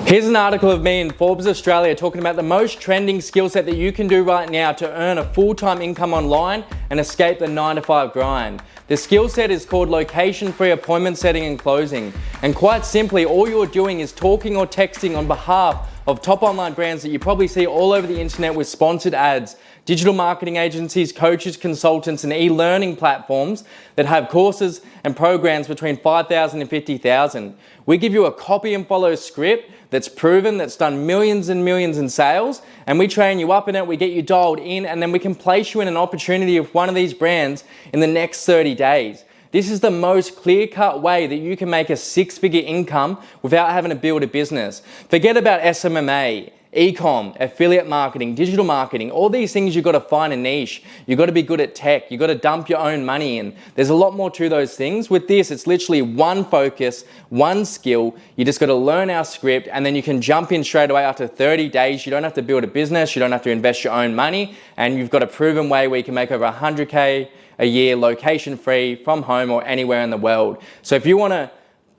Here's an article of me in Forbes Australia talking about the most trending skill set that you can do right now to earn a full-time income online and escape the 9-to-5 grind. The skill set is called location-free appointment setting and closing. And quite simply, all you're doing is talking or texting on behalf of top online brands that you probably see all over the internet with sponsored ads, digital marketing agencies, coaches, consultants, and e-learning platforms that have courses and programs between 5,000 and 50,000. We give you a copy and follow script that's proven, that's done millions and millions in sales, and we train you up in it, we get you dialed in, and then we can place you in an opportunity with one of these brands in the next 30 days. This is the most clear-cut way that you can make a six-figure income without having to build a business. Forget about SMMA, e-com, affiliate marketing, digital marketing, all these things you've got to find a niche. You've got to be good at tech. You've got to dump your own money in. There's a lot more to those things. With this, it's literally one focus, one skill. You just got to learn our script and then you can jump in straight away after 30 days. You don't have to build a business. You don't have to invest your own money. And you've got a proven way where you can make over 100K a year, location free, from home or anywhere in the world. So if you want to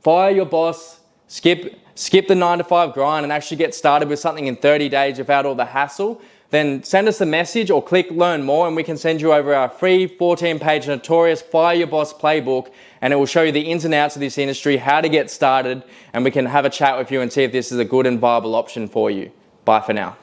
fire your boss, skip the 9-to-5 grind and actually get started with something in 30 days without all the hassle, then send us a message or click learn more and we can send you over our free 14-page notorious Fire Your Boss playbook, and it will show you the ins and outs of this industry, how to get started, and we can have a chat with you and see if this is a good and viable option for you. Bye for now.